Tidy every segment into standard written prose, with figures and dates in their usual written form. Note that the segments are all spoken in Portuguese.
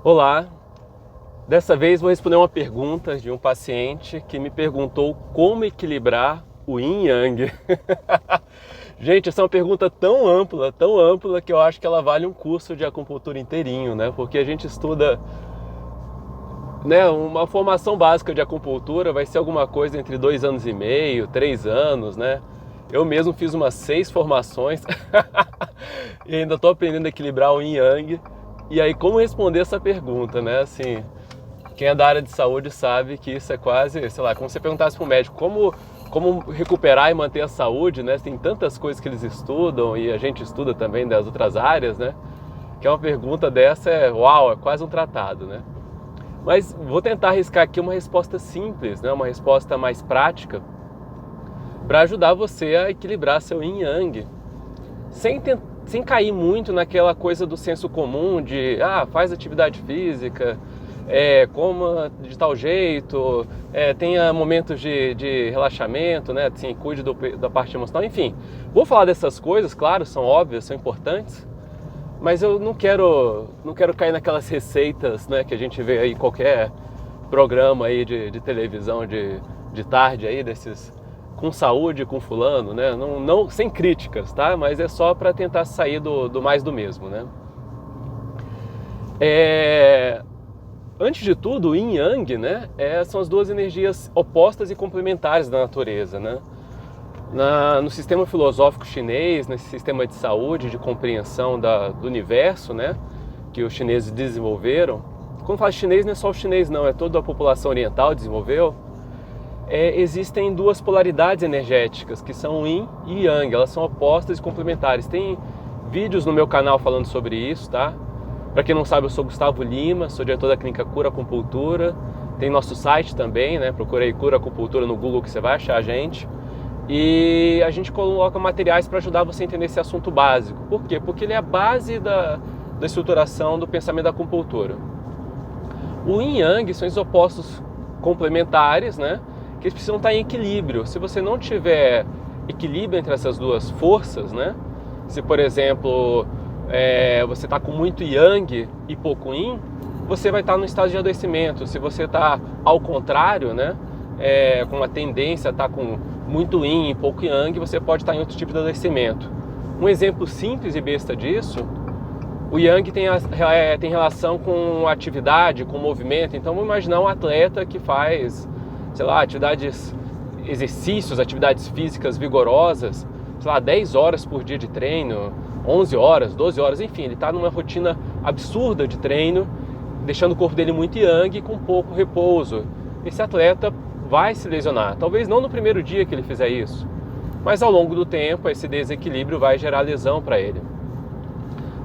Olá, dessa vez vou responder uma pergunta de um paciente que me perguntou como equilibrar o Yin e Yang. Gente, essa é uma pergunta tão ampla que eu acho que ela vale um curso de acupuntura inteirinho, né? Porque a gente estuda, né, uma formação básica de acupuntura vai ser alguma coisa entre 2 anos e meio, 3 anos, né? Eu mesmo fiz umas 6 formações e ainda estou aprendendo a equilibrar o Yin e Yang. E aí, como responder essa pergunta, né? Assim, quem é da área de saúde sabe que isso é quase, sei lá, como se você perguntasse para um médico como recuperar e manter a saúde, né? Tem tantas coisas que eles estudam e a gente estuda também das outras áreas, né? Que é uma pergunta dessa uau, é quase um tratado, né? Mas vou tentar arriscar aqui uma resposta simples, né? Uma resposta mais prática para ajudar você a equilibrar seu Yin e Yang, sem cair muito naquela coisa do senso comum de faz atividade física, coma de tal jeito, tenha momentos de relaxamento, né? Assim, cuide da parte emocional, enfim. Vou falar dessas coisas, claro, são óbvias, são importantes, mas eu não quero cair naquelas receitas, né, que a gente vê aí em qualquer programa aí de televisão de tarde aí, desses com saúde, com fulano, né? Não, sem críticas, tá? Mas é só para tentar sair do mais do mesmo, né? Antes de tudo, o Yin e Yang, né, são as duas energias opostas e complementares da natureza, né? No sistema filosófico chinês, nesse sistema de saúde, de compreensão do universo, né, que os chineses desenvolveram. Quando fala chinês, não é só o chinês não, é toda a população oriental desenvolveu. Existem duas polaridades energéticas, que são Yin e Yang, elas são opostas e complementares. Tem vídeos no meu canal falando sobre isso, tá? Para quem não sabe, eu sou Gustavo Lima, sou diretor da clínica Cura Acupuntura. Tem nosso site também, né? Procura aí Cura Acupuntura no Google que você vai achar a gente. E a gente coloca materiais para ajudar você a entender esse assunto básico. Por quê? Porque ele é a base da estruturação do pensamento da acupuntura. O Yin e Yang são os opostos complementares, né? Que eles precisam estar em equilíbrio. Se você não tiver equilíbrio entre essas duas forças, né? Se, por exemplo, você está com muito Yang e pouco Yin, você vai estar no estado de adoecimento. Se você está ao contrário, né? Com uma tendência a estar com muito Yin e pouco Yang, você pode estar em outro tipo de adoecimento. Um exemplo simples e besta disso, o Yang tem relação com atividade, com movimento. Então vamos imaginar um atleta que faz, sei lá, exercícios, atividades físicas vigorosas, sei lá, 10 horas por dia de treino, 11 horas, 12 horas, enfim, ele está numa rotina absurda de treino, deixando o corpo dele muito Yang e com pouco repouso. Esse atleta vai se lesionar, talvez não no primeiro dia que ele fizer isso, mas ao longo do tempo esse desequilíbrio vai gerar lesão para ele.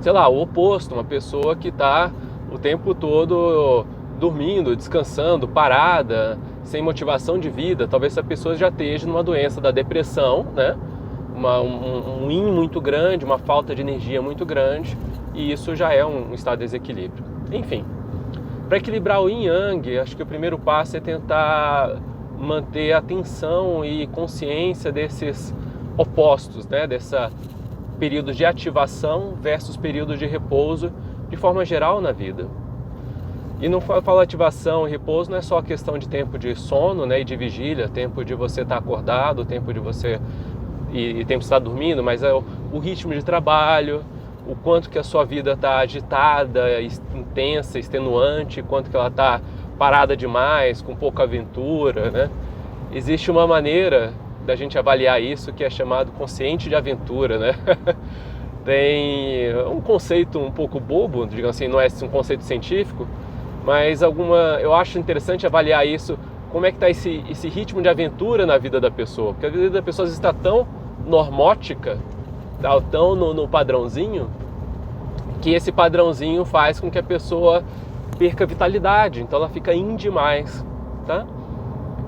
Sei lá, o oposto, uma pessoa que está o tempo todo dormindo, descansando, parada, sem motivação de vida, talvez essa pessoa já esteja numa doença da depressão, né? Um Yin muito grande, uma falta de energia muito grande, e isso já é um estado de desequilíbrio. Enfim, para equilibrar o Yin e Yang, acho que o primeiro passo é tentar manter a atenção e consciência desses opostos, né? Dessa períodos de ativação versus períodos de repouso, de forma geral na vida. E não falo ativação e repouso, não é só questão de tempo de sono, né, e de vigília, tempo de você estar acordado, tempo de você e tempo de estar dormindo, mas é o ritmo de trabalho, o quanto que a sua vida está agitada, intensa, extenuante, quanto que ela está parada demais, com pouca aventura, né? Existe uma maneira da gente avaliar isso que é chamado consciente de aventura, né? Tem um conceito um pouco bobo, digamos assim, não é um conceito científico, mas eu acho interessante avaliar isso, como é que está esse ritmo de aventura na vida da pessoa, porque a vida da pessoa está tão normótica, tão no padrãozinho, que esse padrãozinho faz com que a pessoa perca vitalidade, então ela fica in demais, tá?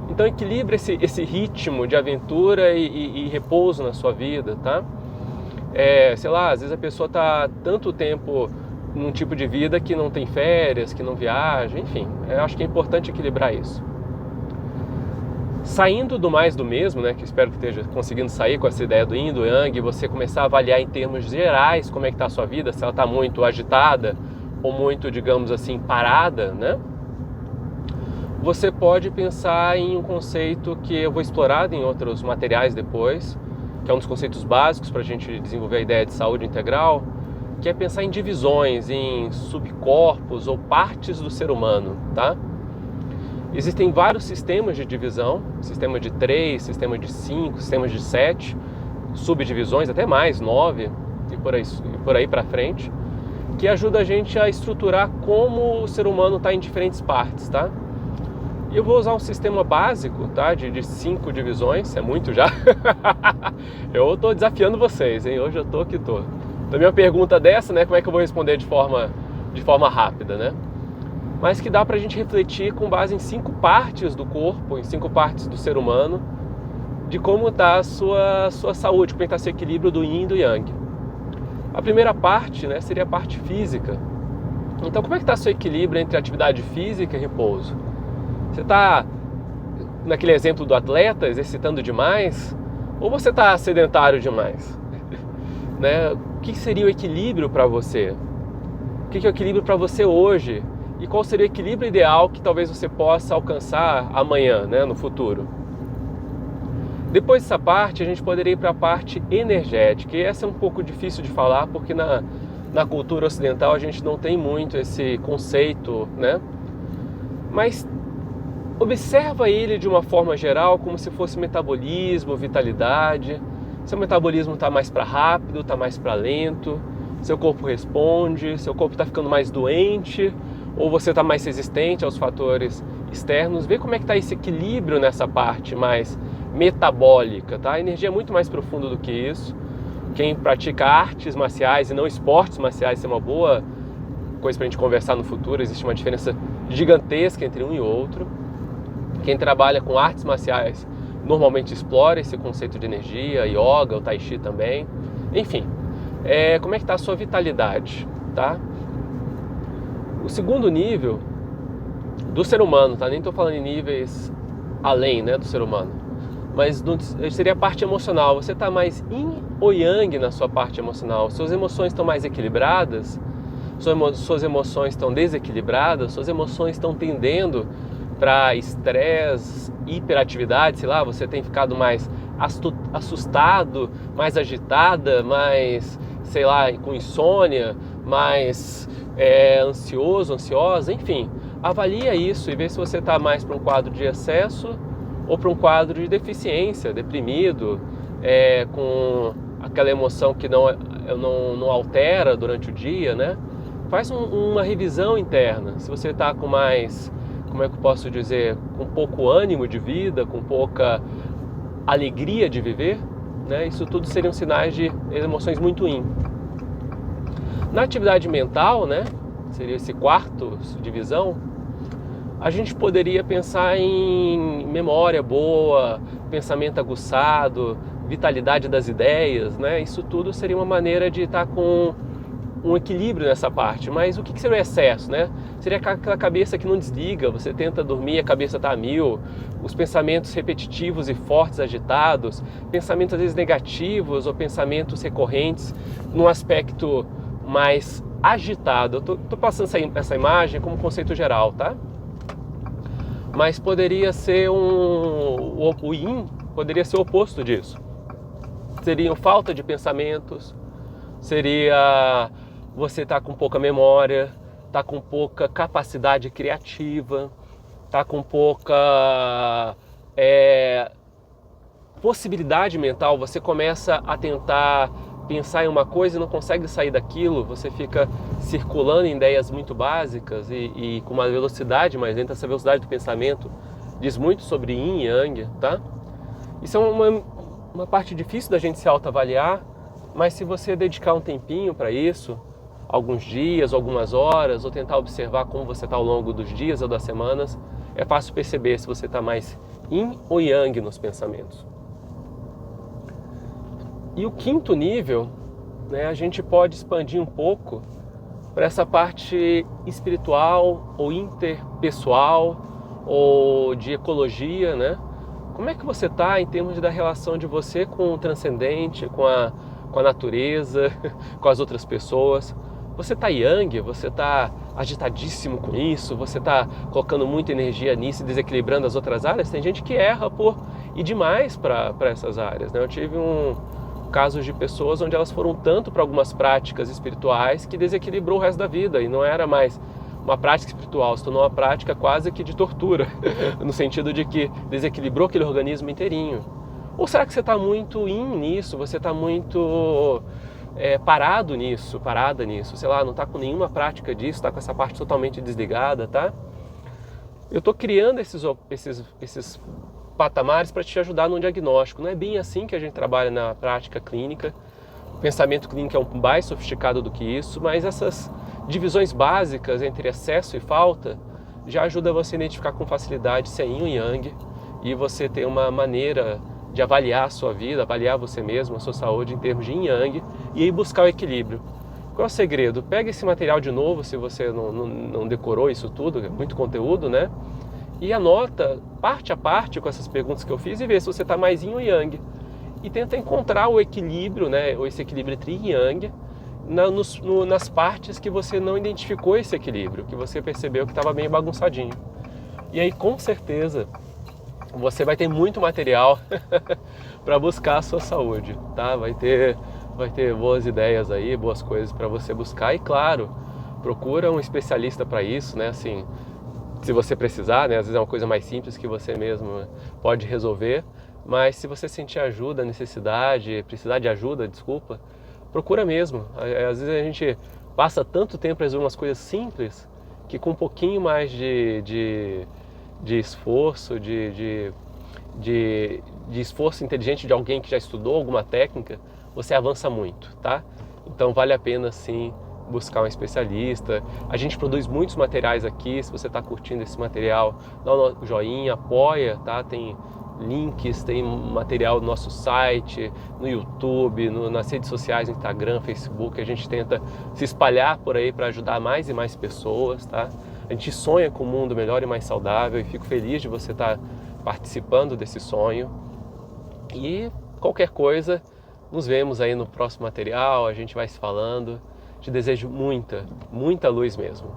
Então equilibre esse ritmo de aventura e repouso na sua vida, tá? Sei lá, às vezes a pessoa está tanto tempo num tipo de vida que não tem férias, que não viaja, enfim. Eu acho que é importante equilibrar isso. Saindo do mais do mesmo, né, que espero que esteja conseguindo sair com essa ideia do Yin, do Yang, você começar a avaliar em termos gerais como é que está a sua vida, se ela está muito agitada ou muito, digamos assim, parada, né? Você pode pensar em um conceito que eu vou explorar em outros materiais depois, que é um dos conceitos básicos para a gente desenvolver a ideia de saúde integral, que é pensar em divisões, em subcorpos ou partes do ser humano, tá? Existem vários sistemas de divisão, sistema de 3, sistema de 5, sistemas de 7, subdivisões, até mais, 9 e por aí para frente, que ajuda a gente a estruturar como o ser humano está em diferentes partes, tá? E eu vou usar um sistema básico, tá? De 5 divisões, é muito já. Eu estou desafiando vocês, hein? Hoje eu tô que tô. Também uma pergunta dessa, né? Como é que eu vou responder de forma rápida, né? Mas que dá pra gente refletir com base em 5 partes do corpo, em 5 partes do ser humano, de como está a sua saúde, como está seu equilíbrio do yin e do yang. A primeira parte, né, seria a parte física. Então, como é que está seu equilíbrio entre atividade física e repouso? Você está, naquele exemplo do atleta, exercitando demais? Ou você está sedentário demais? Né? O que seria o equilíbrio para você? O que é o equilíbrio para você hoje? E qual seria o equilíbrio ideal que talvez você possa alcançar amanhã, né, no futuro? Depois dessa parte, a gente poderia ir para a parte energética. E essa é um pouco difícil de falar, porque na cultura ocidental a gente não tem muito esse conceito, né? Mas observa ele de uma forma geral, como se fosse metabolismo, vitalidade. Seu metabolismo está mais para rápido, está mais para lento, seu corpo responde, seu corpo está ficando mais doente, ou você está mais resistente aos fatores externos. Vê como é que está esse equilíbrio nessa parte mais metabólica, tá? A energia é muito mais profunda do que isso. Quem pratica artes marciais e não esportes marciais, isso é uma boa coisa para a gente conversar no futuro. Existe uma diferença gigantesca entre um e outro. Quem trabalha com artes marciais normalmente explora esse conceito de energia, yoga, o tai chi também. Enfim, como é que está a sua vitalidade, tá? O segundo nível do ser humano, tá? Nem estou falando em níveis além, né, do ser humano, mas seria a parte emocional. Você está mais yin ou yang na sua parte emocional? Suas emoções estão mais equilibradas? Suas emoções estão desequilibradas? Suas emoções estão tendendo para estresse, hiperatividade, sei lá, você tem ficado mais assustado, mais agitada, mais, sei lá, com insônia, mais ansioso, ansiosa, enfim. Avalia isso e vê se você está mais para um quadro de excesso ou para um quadro de deficiência, deprimido, com aquela emoção que não altera durante o dia, né? Faz uma revisão interna. Se você está com mais, como é que eu posso dizer, com pouco ânimo de vida, com pouca alegria de viver, né? Isso tudo seriam sinais de emoções muito yin. Na atividade mental, né? Seria esse quarto divisão, a gente poderia pensar em memória boa, pensamento aguçado, vitalidade das ideias, né? Isso tudo seria uma maneira de estar com um equilíbrio nessa parte. Mas o que seria o excesso, né? Seria aquela cabeça que não desliga, você tenta dormir, a cabeça está a mil, os pensamentos repetitivos e fortes, agitados, pensamentos às vezes negativos ou pensamentos recorrentes num aspecto mais agitado. Eu tô passando essa imagem como conceito geral, tá? Mas poderia ser o yin poderia ser o oposto disso. Seriam falta de pensamentos, seria você estar com pouca memória, estar com pouca capacidade criativa, estar com pouca possibilidade mental. Você começa a tentar pensar em uma coisa e não consegue sair daquilo, você fica circulando em ideias muito básicas e com uma velocidade mais lenta. Essa velocidade do pensamento diz muito sobre yin e yang, tá? Isso é uma parte difícil da gente se autoavaliar, mas se você dedicar um tempinho para isso, alguns dias, algumas horas, ou tentar observar como você está ao longo dos dias ou das semanas, é fácil perceber se você está mais yin ou yang nos pensamentos. E o quinto nível, né, a gente pode expandir um pouco para essa parte espiritual ou interpessoal ou de ecologia, né? Como é que você está em termos da relação de você com o transcendente, com a natureza, com as outras pessoas? Você está yang, você está agitadíssimo com isso, você está colocando muita energia nisso e desequilibrando as outras áreas. Tem gente que erra por ir demais para essas áreas, né? Eu tive casos de pessoas onde elas foram tanto para algumas práticas espirituais que desequilibrou o resto da vida, e não era mais uma prática espiritual, se tornou uma prática quase que de tortura, no sentido de que desequilibrou aquele organismo inteirinho. Ou será que você está muito nisso, você está muito parada nisso, sei lá, não está com nenhuma prática disso, está com essa parte totalmente desligada, tá? Eu estou criando esses patamares para te ajudar no diagnóstico. Não é bem assim que a gente trabalha na prática clínica. O pensamento clínico é mais sofisticado do que isso, mas essas divisões básicas entre excesso e falta já ajuda você a identificar com facilidade se é yin ou yang, e você ter uma maneira de avaliar a sua vida, avaliar você mesmo, a sua saúde em termos de yin yang, e aí buscar o equilíbrio. Qual é o segredo? Pega esse material de novo, se você não decorou isso tudo, é muito conteúdo, né? E anota parte a parte com essas perguntas que eu fiz e vê se você está mais yin ou yang. E tenta encontrar o equilíbrio, né? Ou esse equilíbrio entre yin e yang nas partes que você não identificou esse equilíbrio, que você percebeu que estava meio bagunçadinho. E aí, com certeza, você vai ter muito material para buscar a sua saúde, tá? Vai ter boas ideias aí, boas coisas para você buscar. E claro, procura um especialista para isso, né? Assim, se você precisar, né? Às vezes é uma coisa mais simples que você mesmo pode resolver. Mas se você sentir ajuda, precisar de ajuda, desculpa, procura mesmo. Às vezes a gente passa tanto tempo resolvendo umas coisas simples que com um pouquinho mais de esforço, de esforço inteligente de alguém que já estudou alguma técnica, você avança muito, tá? Então vale a pena sim buscar um especialista. A gente produz muitos materiais aqui. Se você está curtindo esse material, dá um joinha, apoia, tá? Tem links, tem material no nosso site, no YouTube, nas redes sociais, no Instagram, Facebook. A gente tenta se espalhar por aí para ajudar mais e mais pessoas, tá? A gente sonha com um mundo melhor e mais saudável, e fico feliz de você estar participando desse sonho. E qualquer coisa, nos vemos aí no próximo material, a gente vai se falando. Te desejo muita, muita luz mesmo.